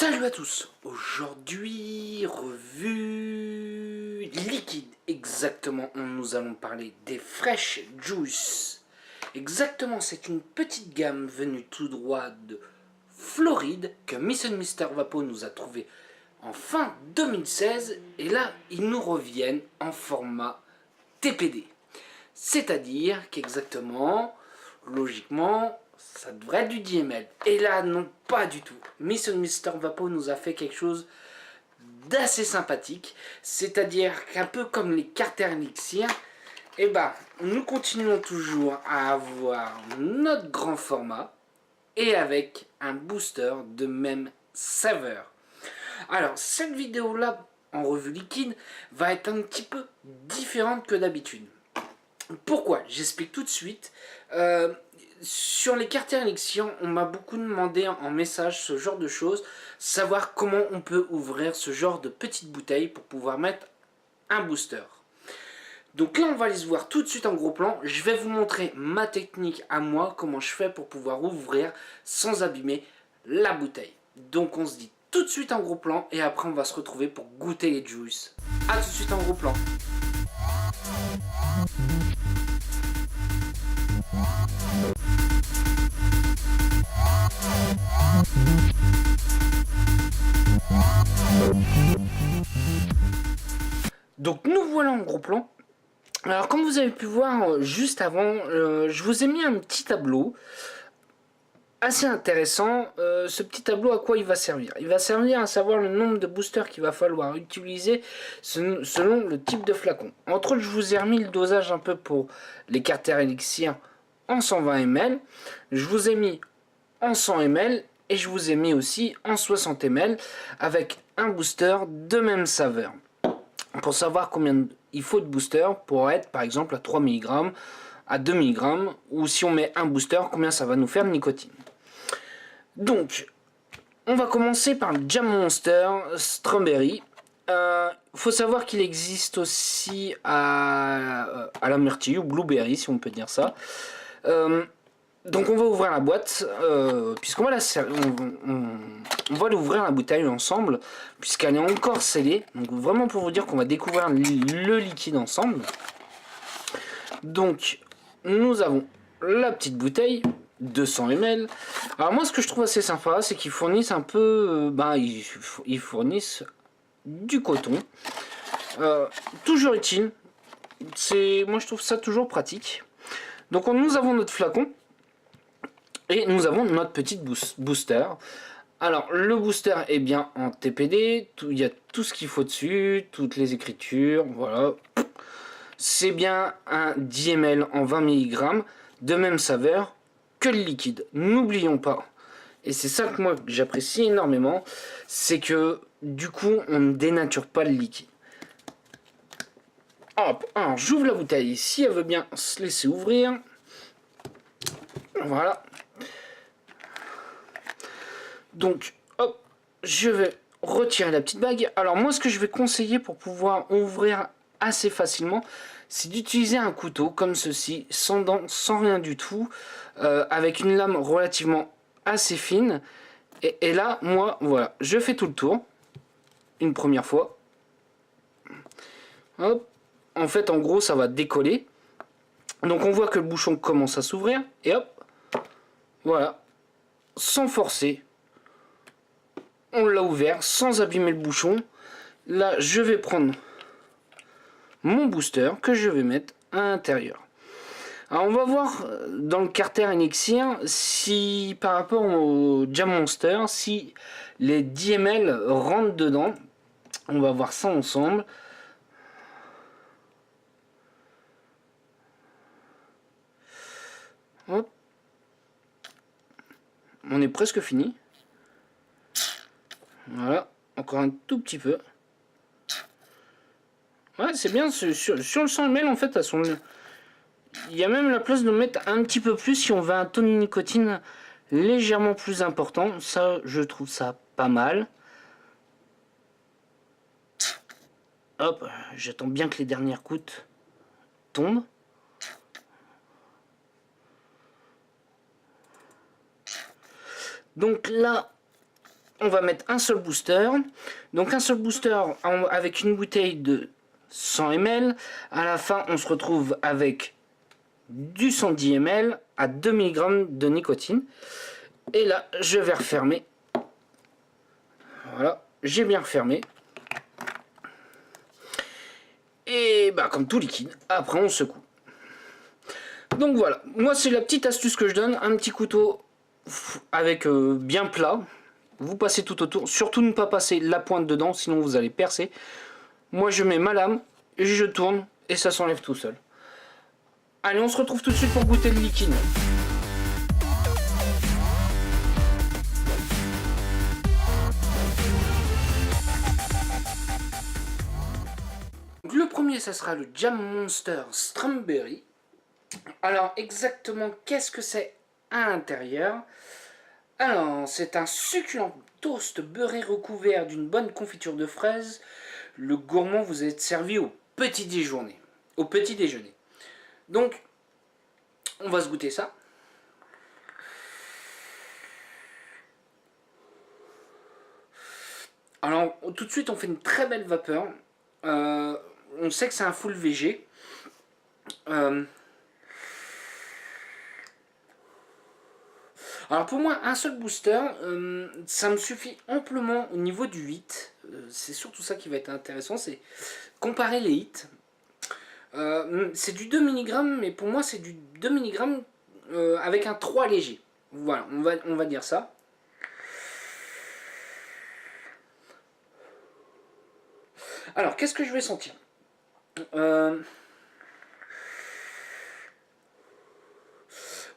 Salut à tous. Aujourd'hui, revue liquide. Exactement, nous allons parler des Fresh Juice. Exactement, c'est une petite gamme venue tout droit de Floride que Miss Mr. Vapo nous a trouvé en fin 2016. Et là, ils nous reviennent en format TPD. C'est-à-dire qu'exactement, logiquement, ça devrait être du DML. Et là, non, pas du tout. Miss Mr. Vapo nous a fait quelque chose d'assez sympathique. C'est-à-dire qu'un peu comme les Carter Elixir, eh ben, nous continuons toujours à avoir notre grand format et avec un booster de même saveur. Alors, cette vidéo-là, en revue liquide, va être un petit peu différente que d'habitude. Pourquoi? J'explique tout de suite. Sur les cartes Elixir, on m'a beaucoup demandé en message ce genre de choses, savoir comment on peut ouvrir ce genre de petites bouteilles pour pouvoir mettre un booster. Donc là, on va les voir tout de suite en gros plan. Je vais vous montrer ma technique à moi, comment je fais pour pouvoir ouvrir sans abîmer la bouteille. Donc on se dit tout de suite en gros plan et après on va se retrouver pour goûter les juice. A tout de suite en gros plan. Donc nous voilà en gros plan. Alors comme vous avez pu voir juste avant, je vous ai mis un petit tableau assez intéressant. Ce petit tableau, à quoi il va servir? Il va servir à savoir le nombre de boosters qu'il va falloir utiliser selon le type de flacon. Entre autres, je vous ai remis le dosage un peu pour les Carter Elixir en 120 ml. Je vous ai mis en 100 ml et je vous ai mis aussi en 60 ml avec un booster de même saveur. Pour savoir combien il faut de booster pour être par exemple à 3 mg, à 2 mg, ou si on met un booster, combien ça va nous faire de nicotine. Donc, on va commencer par le Jam Monster Strawberry. Faut savoir qu'il existe aussi à la myrtille ou blueberry, si on peut dire ça. Donc on va ouvrir la boîte, puisqu'on va on va l'ouvrir la bouteille ensemble, puisqu'elle est encore scellée. Donc vraiment pour vous dire qu'on va découvrir le liquide ensemble. Donc nous avons la petite bouteille, 200 ml. Alors moi ce que je trouve assez sympa, c'est qu'ils fournissent un peu, ils fournissent du coton. Toujours utile. Moi je trouve ça toujours pratique. Donc nous avons notre flacon. Et nous avons notre petite booster. Alors le booster est bien en TPD, il y a tout ce qu'il faut dessus, toutes les écritures, voilà. C'est bien un 10 ml en 20 mg, de même saveur que le liquide. N'oublions pas, et c'est ça que moi j'apprécie énormément, c'est que du coup on ne dénature pas le liquide. Hop, alors j'ouvre la bouteille, si elle veut bien se laisser ouvrir. Voilà. Donc, hop, je vais retirer la petite bague. Alors moi, ce que je vais conseiller pour pouvoir ouvrir assez facilement, c'est d'utiliser un couteau comme ceci, sans dents, sans rien du tout, avec une lame relativement assez fine. Et là, moi, voilà, je fais tout le tour, une première fois. Hop, en fait, en gros, ça va décoller. Donc on voit que le bouchon commence à s'ouvrir, et hop, voilà, sans forcer. On l'a ouvert sans abîmer le bouchon. Là, je vais prendre mon booster que je vais mettre à l'intérieur. Alors, on va voir dans le Carter Elixir si par rapport au Jam Monster, si les 10 ml rentrent dedans. On va voir ça ensemble. Hop. On est presque fini. Voilà, encore un tout petit peu. Ouais, c'est bien, sur le 100 ml en fait, il y a même la place de mettre un petit peu plus si on veut un taux de nicotine légèrement plus important. Ça, je trouve ça pas mal. Hop, j'attends bien que les dernières gouttes tombent. Donc là, on va mettre un seul booster. Donc un seul booster avec une bouteille de 100 ml. À la fin, on se retrouve avec du 110 ml à 2 mg de nicotine. Et là, je vais refermer. Voilà, j'ai bien refermé. Et bah comme tout liquide, après on secoue. Donc voilà, moi c'est la petite astuce que je donne, un petit couteau avec bien plat. Vous passez tout autour, surtout ne pas passer la pointe dedans, sinon vous allez percer. Moi je mets ma lame, et je tourne et ça s'enlève tout seul. Allez, on se retrouve tout de suite pour goûter le liquide. Donc, le premier, ça sera le Jam Monster Strawberry. Alors exactement, qu'est-ce que c'est à l'intérieur? Alors, c'est un succulent toast beurré recouvert d'une bonne confiture de fraises. Le gourmand vous est servi au petit déjeuner. Donc, on va se goûter ça. Alors, tout de suite, on fait une très belle vapeur. On sait que c'est un full VG. Alors pour moi, un seul booster, ça me suffit amplement au niveau du hit. C'est surtout ça qui va être intéressant, c'est comparer les hits. C'est du 2 mg, mais pour moi c'est du 2 mg avec un 3 léger. Voilà, on va dire ça. Alors, qu'est-ce que je vais sentir?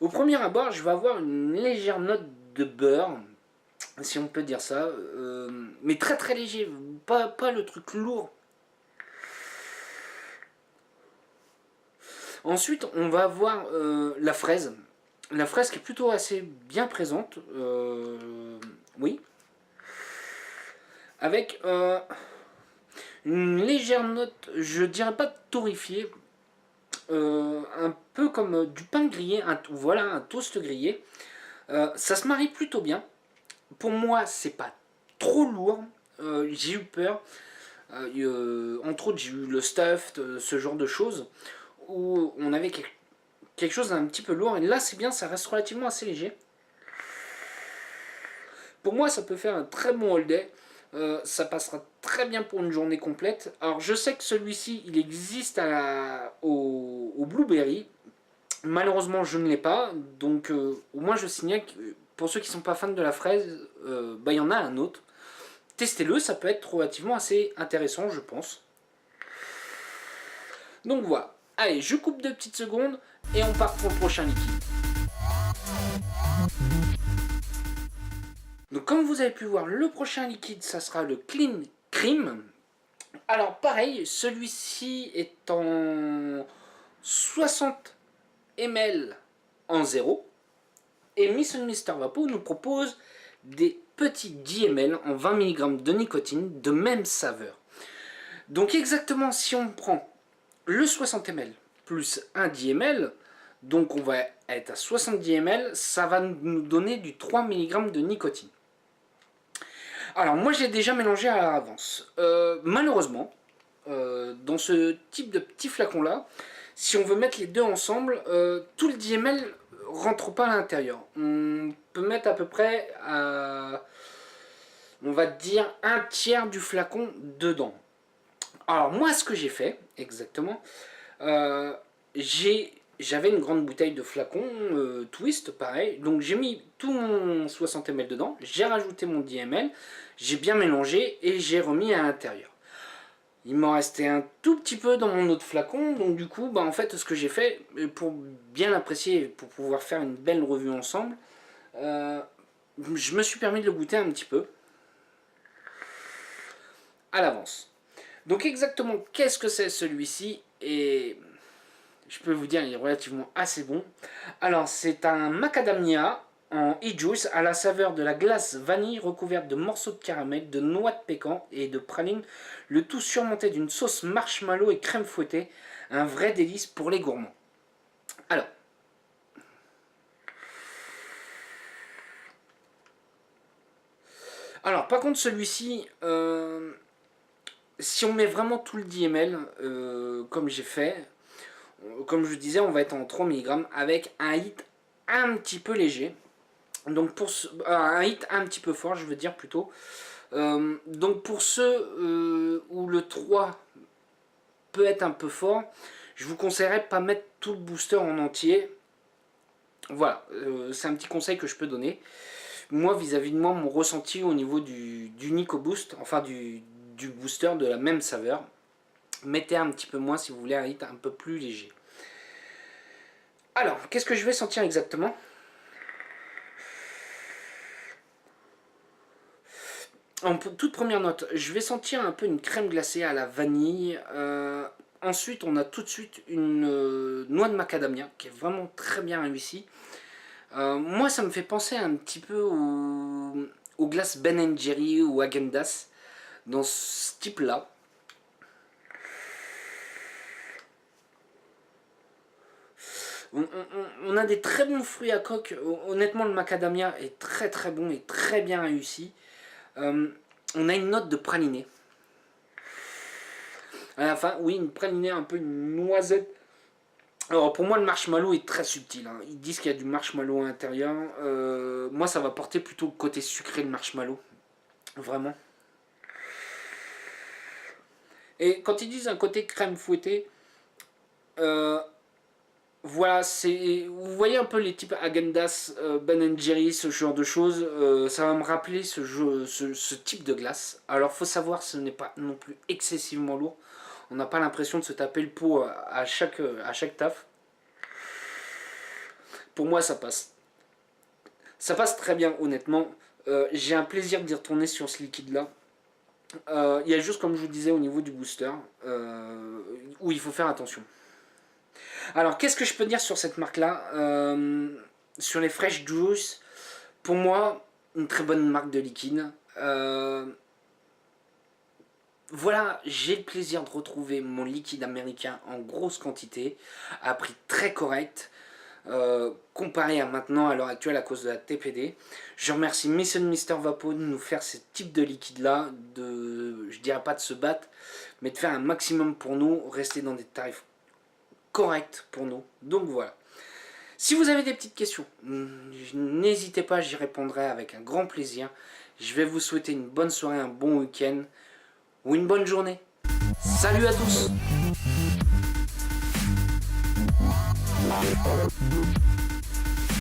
Au premier abord, je vais avoir une légère note de beurre, si on peut dire ça, mais très très léger, pas le truc lourd. Ensuite, on va avoir la fraise. La fraise qui est plutôt assez bien présente, oui. Avec une légère note, je dirais pas torréfiée, un peu comme du pain grillé, voilà, un toast grillé. Ça se marie plutôt bien. Pour moi, c'est pas trop lourd. J'ai eu peur. Entre autres, j'ai eu le stuffed, ce genre de choses, où on avait quelque chose d'un petit peu lourd. Et là, c'est bien, ça reste relativement assez léger. Pour moi, ça peut faire un très bon all day. Ça passera très bien pour une journée complète. Alors, je sais que celui-ci, il existe au Blueberry. Malheureusement, je ne l'ai pas. Donc, au moins, je signale que pour ceux qui ne sont pas fans de la fraise, il y en a un autre. Testez-le, ça peut être relativement assez intéressant, je pense. Donc voilà. Allez, je coupe 2 petites secondes et on part pour le prochain liquide. Donc comme vous avez pu voir, le prochain liquide, ça sera le Clean Cream. Alors pareil, celui-ci est en 60 ml en 0. Et Miss Mr Vapo nous propose des petits 10 ml en 20 mg de nicotine de même saveur. Donc exactement, si on prend le 60 ml plus un 10 ml, donc on va être à 70 ml, ça va nous donner du 3 mg de nicotine. Alors moi j'ai déjà mélangé à l'avance. Malheureusement, dans ce type de petit flacon là, si on veut mettre les deux ensemble, tout le 10 ml rentre pas à l'intérieur. On peut mettre à peu près à, on va dire, un tiers du flacon dedans. Alors moi ce que j'ai fait exactement, j'avais une grande bouteille de flacon twist pareil, donc j'ai mis tout mon 60 ml dedans, j'ai rajouté mon 10 ml, j'ai bien mélangé et j'ai remis à l'intérieur. Il m'en restait un tout petit peu dans mon autre flacon, donc du coup, en fait, ce que j'ai fait, pour bien l'apprécier, pour pouvoir faire une belle revue ensemble, je me suis permis de le goûter un petit peu à l'avance. Donc exactement, qu'est-ce que c'est celui-ci? Et je peux vous dire, il est relativement assez bon. Alors, c'est un macadamia en e-juice à la saveur de la glace vanille recouverte de morceaux de caramel, de noix de pécan et de praline, le tout surmonté d'une sauce marshmallow et crème fouettée, un vrai délice pour les gourmands. Alors par contre celui-ci, si on met vraiment tout le 10 ml, comme j'ai fait, comme je disais, on va être en 3 mg avec un hit un petit peu léger. Donc pour un hit un petit peu fort, je veux dire plutôt. Donc pour ceux où le 3 peut être un peu fort, je vous conseillerais de pas mettre tout le booster en entier. Voilà, c'est un petit conseil que je peux donner. Moi, vis-à-vis de moi, mon ressenti au niveau du Nico Boost, enfin du booster de la même saveur, mettez un petit peu moins si vous voulez un hit un peu plus léger. Alors, qu'est-ce que je vais sentir exactement? En toute première note, je vais sentir un peu une crème glacée à la vanille. Ensuite, on a tout de suite une noix de macadamia qui est vraiment très bien réussie. Moi, ça me fait penser un petit peu aux glaces Ben Jerry ou Häagen-Dazs dans ce type-là. On a des très bons fruits à coque. Honnêtement, le macadamia est très très bon et très bien réussi. On a une note de praliné. À la fin, oui, une pralinée, un peu une noisette. Alors pour moi, le marshmallow est très subtil. Hein. Ils disent qu'il y a du marshmallow à l'intérieur. Moi, ça va porter plutôt le côté sucré, le marshmallow. Vraiment. Et quand ils disent un côté crème fouettée, voilà, vous voyez un peu les types Häagen-Dazs, Ben Jerry, ce genre de choses. Ça va me rappeler ce type de glace. Alors faut savoir, ce n'est pas non plus excessivement lourd. On n'a pas l'impression de se taper le pot à chaque taf. Pour moi, ça passe. Ça passe très bien, honnêtement. J'ai un plaisir d'y retourner sur ce liquide-là. Il y a juste, comme je vous disais, au niveau du booster, où il faut faire attention. Alors, qu'est-ce que je peux dire sur cette marque-là? Sur les Fresh Juice, pour moi, une très bonne marque de liquide. Voilà, j'ai le plaisir de retrouver mon liquide américain en grosse quantité, à prix très correct, comparé à maintenant, à l'heure actuelle, à cause de la TPD. Je remercie Mason Mister Vapo de nous faire ce type de liquide-là, je dirais pas de se battre, mais de faire un maximum pour nous, rester dans des tarifs corrects pour nous. Donc voilà. Si vous avez des petites questions, n'hésitez pas, j'y répondrai avec un grand plaisir. Je vais vous souhaiter une bonne soirée, un bon week-end ou une bonne journée. Salut à tous!